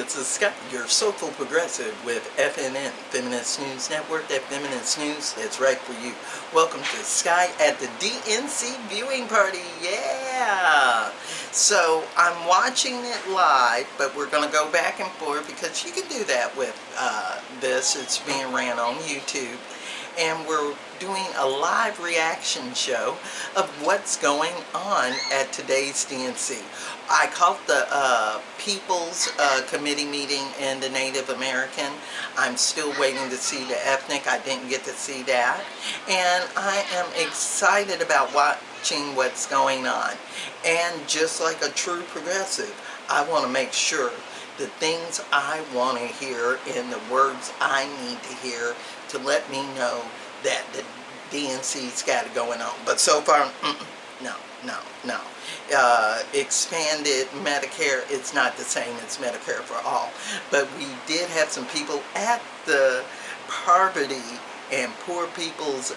this is Skye, your Soulful Progressive with FNN, Feminist News Network. That Feminist News is right for you. Welcome to Skye at the DNC viewing party. Yeah! So, I'm watching it live, but we're going to go back and forth because you can do that with this. It's being ran on YouTube. And we're doing a live reaction show of what's going on at today's DNC. I caught the People's Committee meeting in the Native American. I'm still waiting to see the ethnic. I didn't get to see that. And I am excited about watching what's going on. And just like a true progressive, I want to make sure the things I want to hear and the words I need to hear to let me know that the DNC's got it going on. But so far, no. Expanded Medicare, it's not the same as Medicare for all. But we did have some people at the Poverty and Poor People's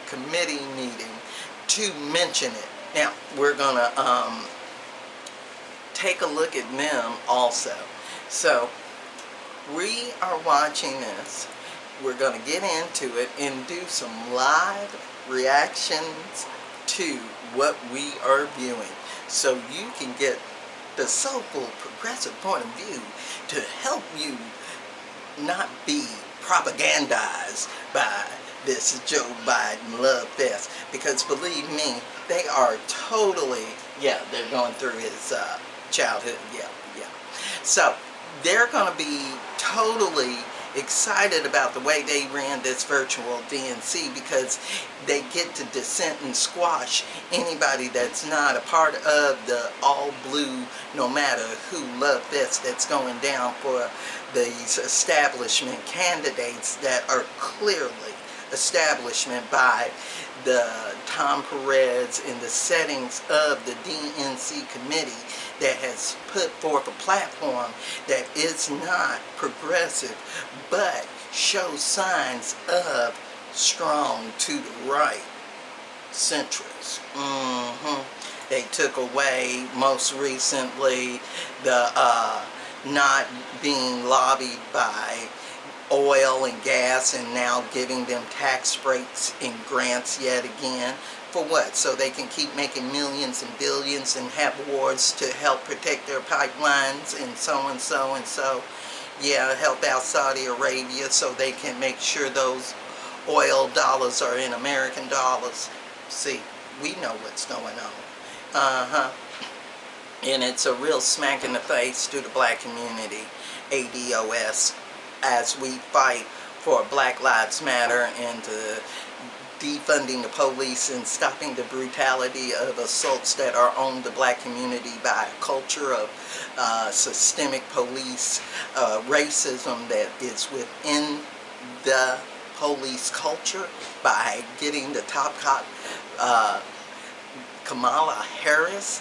Committee meeting to mention it. Now, we're going to take a look at them also. So, we are watching this. We're going to get into it and do some live reactions to what we are viewing, so you can get the soulful progressive point of view to help you not be propagandized by this Joe Biden love fest. Because believe me, they are totally, they're going through his childhood, So they're going to be totally excited about the way they ran this virtual DNC, because they get to dissent and squash anybody that's not a part of the all blue, no matter who love fest that's going down for these establishment candidates that are clearly establishment by the Tom Perez in the settings of the DNC committee that has put forth a platform that is not progressive but shows signs of strong to the right centrist. They took away most recently the not being lobbied by oil and gas, and now giving them tax breaks and grants yet again. For what? So they can keep making millions and billions and have wars to help protect their pipelines and so and so and so. Yeah, help out Saudi Arabia so they can make sure those oil dollars are in American dollars. See, we know what's going on. And it's a real smack in the face to the black community, ADOS, as we fight for Black Lives Matter and defunding the police and stopping the brutality of assaults that are on the black community by a culture of systemic police racism that is within the police culture, by getting the top cop Kamala Harris.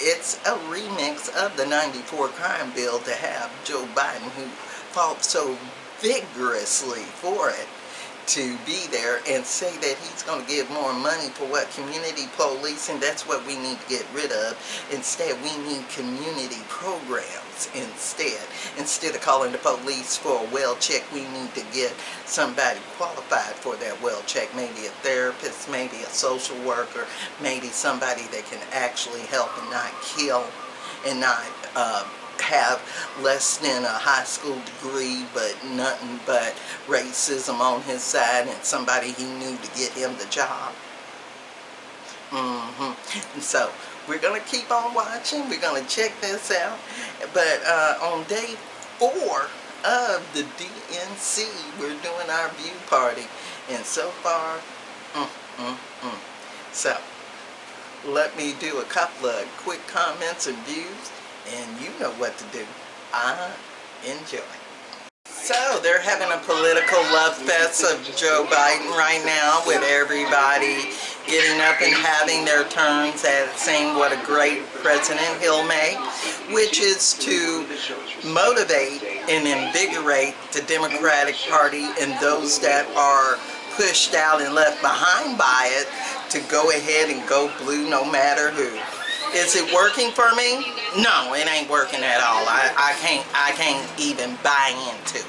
It's a remix of the '94 crime bill to have Joe Biden, who fought so vigorously for it, to be there and say that he's going to give more money for what? Community policing. That's what we need to get rid of. Instead, we need community programs instead of calling the police for a well check. We need to get somebody qualified for that well check, maybe a therapist, maybe a social worker, maybe somebody that can actually help and not kill and not have less than a high school degree, but nothing but racism on his side, and somebody he knew to get him the job. And so we're going to keep on watching. We're going to check this out. But on day 4 of the DNC, we're doing our view party, and so far, So let me do a couple of quick comments and views, and you know what to do. Enjoy. So they're having a political love fest of Joe Biden right now, with everybody getting up and having their turns at saying what a great president he'll make, which is to motivate and invigorate the Democratic Party and those that are pushed out and left behind by it to go ahead and go blue no matter who. Is it working for me? No, it ain't working at all. I can't even buy into it.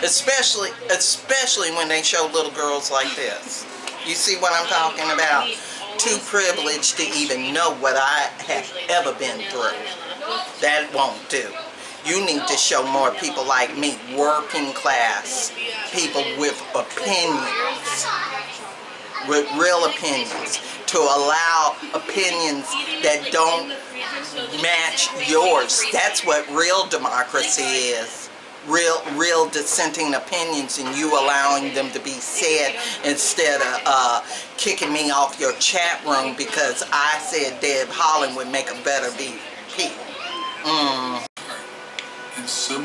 Especially when they show little girls like this. You see what I'm talking about? Too privileged to even know what I have ever been through. That won't do. You need to show more people like me, working class, people with opinions, with real opinions, to allow opinions that don't match yours. That's what real democracy is. Real dissenting opinions, and you allowing them to be said instead of kicking me off your chat room because I said Deb Holland would make a better people.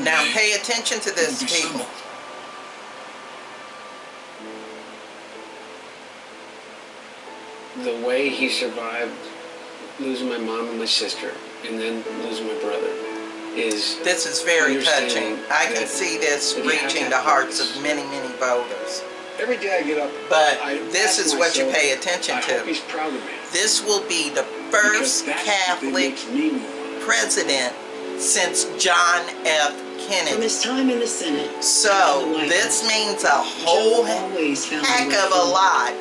Now pay attention to this, people. The way he survived losing my mom and my sister, and then losing my brother, this is very touching. I can see this reaching the hearts of many, many voters. Every day I get up, but this is what you pay attention to. He's proud of me. This will be the first Catholic president since John F. Kennedy. From his time in the Senate. So this means a whole heck of a lot,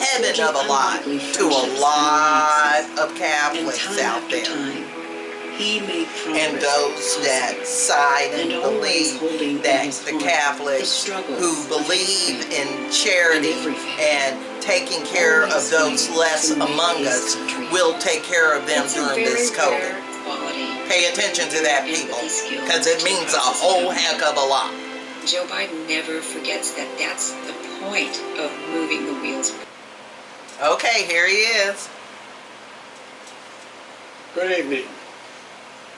heaven of a lot, to a lot of Catholics out there. And those that side and believe that the Catholics who believe in charity and taking care of those less among us will take care of them during this COVID. Pay attention to that, people, because it means a whole heck of a lot. Joe Biden never forgets that that's the point of moving the wheels. Okay, here he is. Good evening.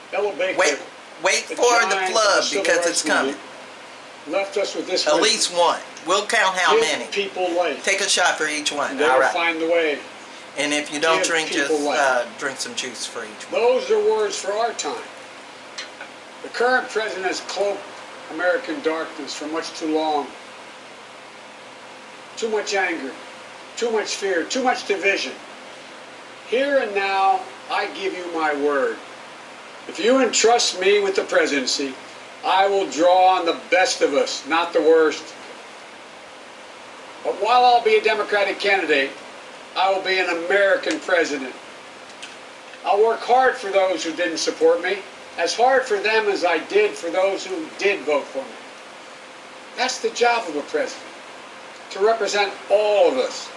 Wait for the flood because it's coming. Left us with this. At least one. We'll count how many. People life. Take a shot for each one. They'll all right. Find the way. And if you don't drink, just drink some juice for each one. Those are words for our time. The current president has cloaked American darkness for much too long. Too much anger, too much fear, too much division. Here and now, I give you my word. If you entrust me with the presidency, I will draw on the best of us, not the worst. But while I'll be a Democratic candidate, I will be an American president. I'll work hard for those who didn't support me, as hard for them as I did for those who did vote for me. That's the job of a president, to represent all of us,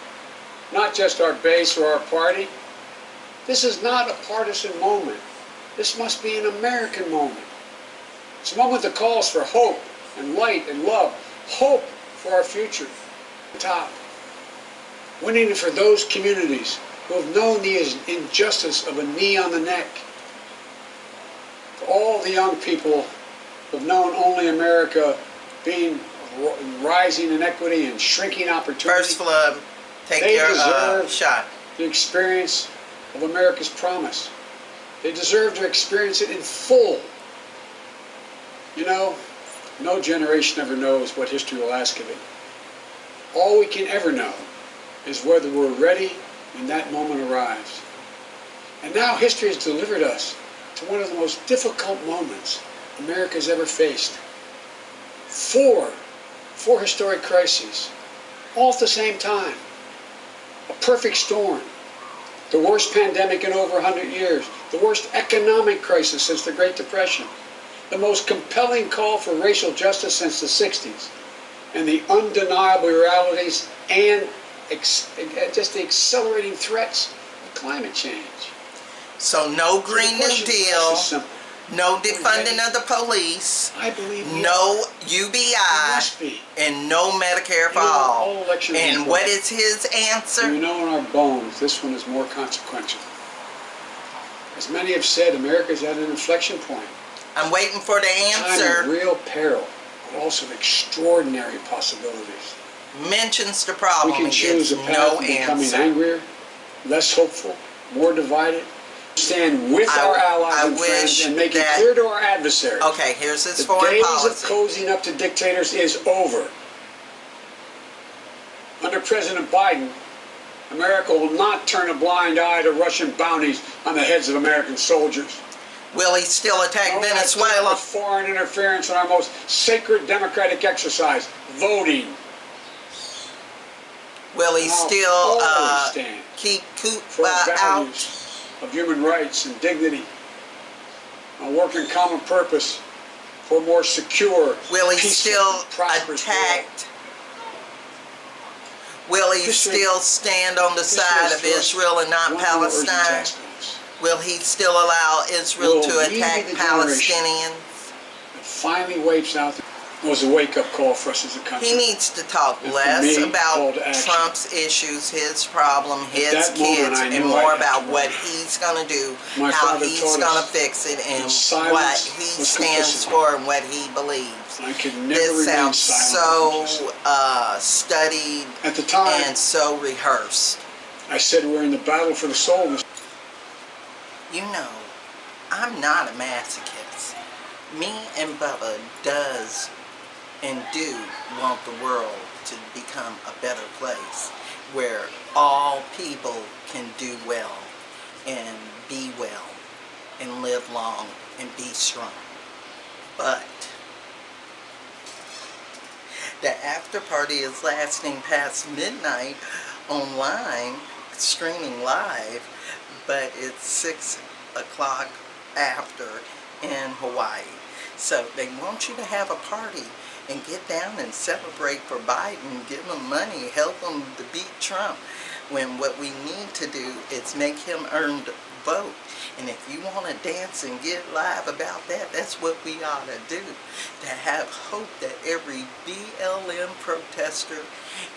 not just our base or our party. This is not a partisan moment. This must be an American moment. It's a moment that calls for hope and light and love. Hope for our future. Top. Winning for those communities who have known the injustice of a knee on the neck. For all the young people who have known only America being rising inequity and shrinking opportunity. First flood, take your shot. The experience of America's promise. They deserve to experience it in full. You know, no generation ever knows what history will ask of it. All we can ever know is whether we're ready when that moment arrives. And now history has delivered us to one of the most difficult moments America's ever faced. Four historic crises, all at the same time. A perfect storm. The worst pandemic in over 100 years. The worst economic crisis since the Great Depression. The most compelling call for racial justice since the 60s. And the undeniable realities and just the accelerating threats of climate change. So no Green New Deal, no defunding of the police, no UBI, and no Medicare for all. And what is his answer? We know in our bones this one is more consequential. As many have said, America's at an inflection point. I'm waiting for the answer. Time of real peril, but also of extraordinary possibilities. Mentions the problem. We can choose a path of becoming angrier, less hopeful, more divided. Stand with our allies and friends and make it clear to our adversaries. Okay, here's his foreign policy. The days of cozying up to dictators is over. Under President Biden, America will not turn a blind eye to Russian bounties on the heads of American soldiers. Will he still attack No Venezuela? foreign interference in our most sacred democratic exercise, voting. Will he And I'll still always stand keep for our Cuba out? values of human rights and dignity. I'll work in common purpose for a more secure, Will he peaceful, still and prosperous attack? world. Will he History- still stand on the history side is of for us. Israel and not One more urgent Palestine? task on us. Will he still allow Israel Will to we be attack the generation Palestinians? That finally wipes out was a wake-up call for us as a country. He needs to talk And for less me, call about to action. Trump's issues, his problem, his that moment, kids, I and knew more I'd have about to what run. he's going to do, My how father he's taught going to us fix it, and that silence what he was stands complicity. for and what he believes. I could never This remain sounds silent. so studied At the time, and so rehearsed. I said we're in the battle for the soul. You know, I'm not a masochist. Me and Bubba does and do want the world to become a better place where all people can do well and be well and live long and be strong. But the after party is lasting past midnight online, streaming live, but it's 6 o'clock after in Hawaii. So they want you to have a party and get down and celebrate for Biden, give him money, help him to beat Trump, when what we need to do is make him earn the vote. And if you want to dance and get live about that, that's what we ought to do. To have hope that every BLM protester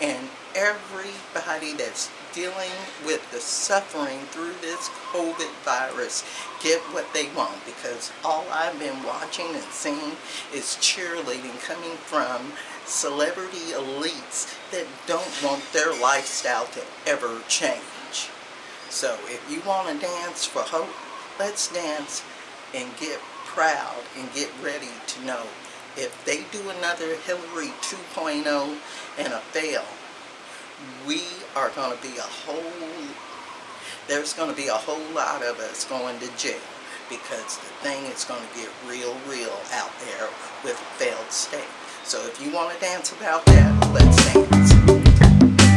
and everybody that's dealing with the suffering through this COVID virus get what they want. Because all I've been watching and seeing is cheerleading coming from celebrity elites that don't want their lifestyle to ever change. So if you want to dance for hope, let's dance and get proud and get ready to know if they do another Hillary 2.0 and a fail, we are going to be there's going to be a whole lot of us going to jail, because the thing is going to get real out there with a failed state. So if you want to dance about that, let's dance.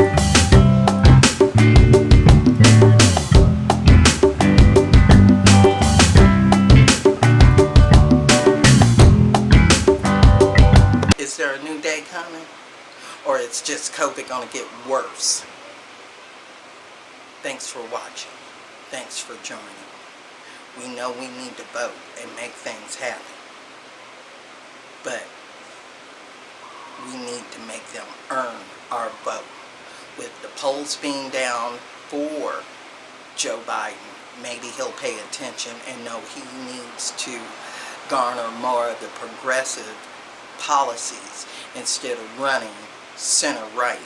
Is there a new day coming? Or it's just COVID gonna get worse? Thanks for watching. Thanks for joining. We know we need to vote and make things happen. But we need to make them earn our vote. With the polls being down for Joe Biden, maybe he'll pay attention and know he needs to garner more of the progressive policies instead of running center right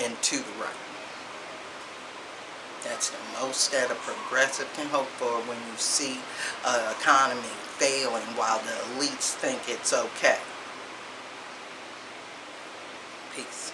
and to the right. That's the most that a progressive can hope for when you see an economy failing while the elites think it's okay. Peace.